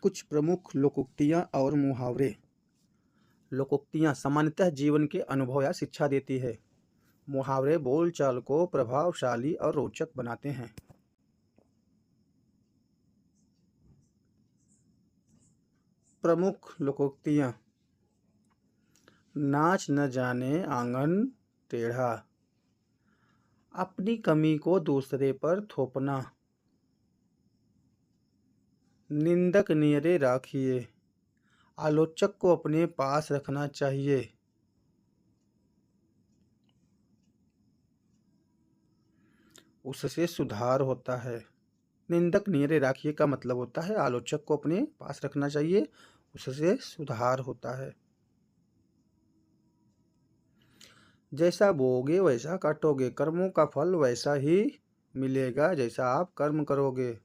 कुछ प्रमुख लोकोक्तियाँ और मुहावरे। लोकोक्तियाँ सामान्यतः जीवन के अनुभव या शिक्षा देती है। मुहावरे बोलचाल को प्रभावशाली और रोचक बनाते हैं। प्रमुख लोकोक्तियाँ: नाच न जाने आंगन टेढ़ा, अपनी कमी को दूसरे पर थोपना, निंदक नियरे राखिए, आलोचक को अपने पास रखना चाहिए, उससे सुधार होता है। निंदक नियरे राखिए का मतलब होता है आलोचक को अपने पास रखना चाहिए, उससे सुधार होता है। जैसा बोओगे वैसा काटोगे, कर्मों का फल वैसा ही मिलेगा जैसा आप कर्म करोगे।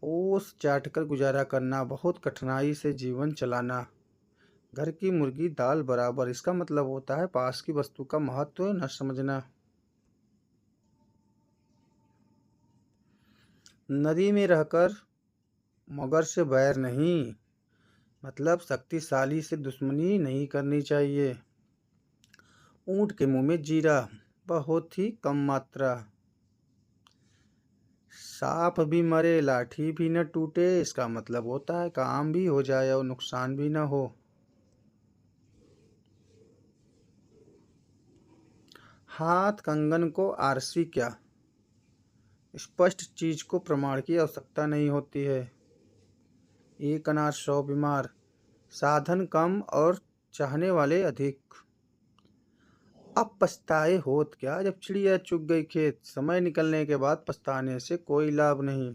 ओस चाटकर गुजारा करना, बहुत कठिनाई से जीवन चलाना, घर की मुर्गी दाल बराबर, इसका मतलब होता है पास की वस्तु का महत्व न समझना। नदी में रहकर मगर से बैर नहीं, मतलब शक्तिशाली से दुश्मनी नहीं करनी चाहिए। ऊंट के मुंह में जीरा, बहुत ही कम मात्रा। सांप भी मरे लाठी भी न टूटे, इसका मतलब होता है काम भी हो जाए और नुकसान भी न हो। हाथ कंगन को आरसी क्या, स्पष्ट चीज को प्रमाण की आवश्यकता नहीं होती है। एक अनार 100 बीमार, साधन कम और चाहने वाले अधिक। अब पछताए होत क्या, जब चिड़िया चुग गई खेत, समय निकलने के बाद पछताने से कोई लाभ नहीं।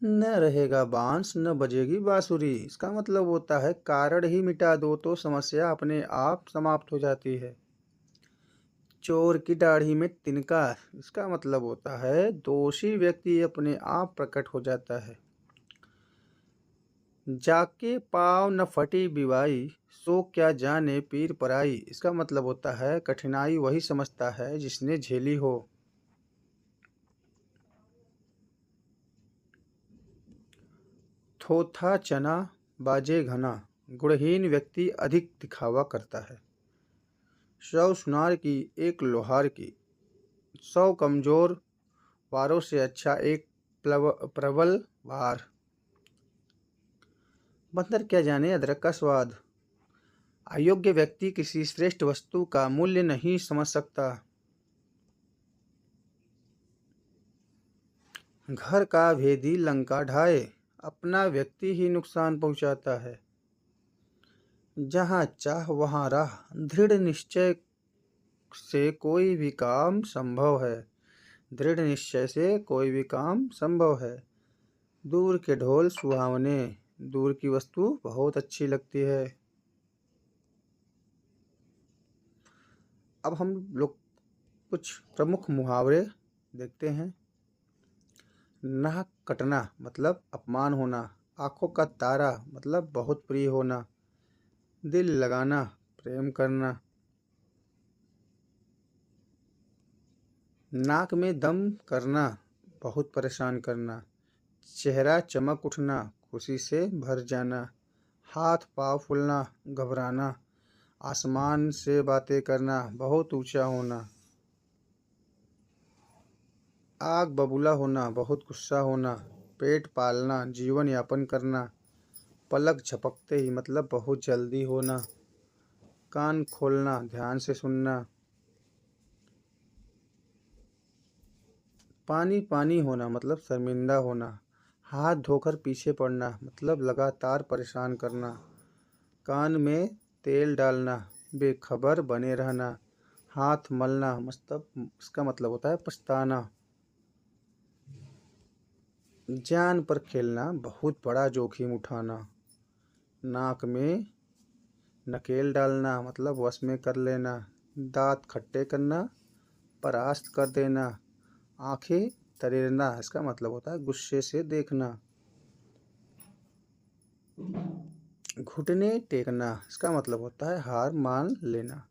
न रहेगा बांस न बजेगी बांसुरी, इसका मतलब होता है कारण ही मिटा दो तो समस्या अपने आप समाप्त हो जाती है। चोर की दाढ़ी में तिनका, इसका मतलब होता है दोषी व्यक्ति अपने आप प्रकट हो जाता है। जाके पाँव न फटी बिवाई, सो क्या जाने पीर पराई, इसका मतलब होता है कठिनाई वही समझता है जिसने झेली हो। थोथा चना बाजे घना, गुणहीन व्यक्ति अधिक दिखावा करता है। 100 सुनार की एक लोहार की, 100 कमजोर वारों से अच्छा एक प्रबल वार। बंदर क्या जाने अदरक का स्वाद, अयोग्य व्यक्ति किसी श्रेष्ठ वस्तु का मूल्य नहीं समझ सकता। घर का भेदी लंका ढाए, अपना व्यक्ति ही नुकसान पहुंचाता है। जहाँ चाह वहाँ राह, दृढ़ निश्चय से कोई भी काम संभव है। दृढ़ निश्चय से कोई भी काम संभव है। दूर के ढोल सुहावने, दूर की वस्तु बहुत अच्छी लगती है। अब हम लोग कुछ प्रमुख मुहावरे देखते हैं। नाक कटना मतलब अपमान होना, आंखों का तारा मतलब बहुत प्रिय होना, दिल लगाना प्रेम करना, नाक में दम करना बहुत परेशान करना, चेहरा चमक उठना खुशी से भर जाना, हाथ पाँव फूलना घबराना, आसमान से बातें करना बहुत ऊंचा होना, आग बबूला होना बहुत गुस्सा होना, पेट पालना जीवन यापन करना, पलक झपकते ही मतलब बहुत जल्दी होना, कान खोलना ध्यान से सुनना, पानी पानी होना मतलब शर्मिंदा होना, हाथ धोकर पीछे पड़ना मतलब लगातार परेशान करना, कान में तेल डालना बेखबर बने रहना, हाथ मलना मतलब इसका मतलब होता है पछताना, जान पर खेलना बहुत बड़ा जोखिम उठाना, नाक में नकेल डालना मतलब वश में कर लेना, दांत खट्टे करना परास्त कर देना, आंखें तरेरना इसका मतलब होता है गुस्से से देखना, घुटने टेकना इसका मतलब होता है हार मान लेना।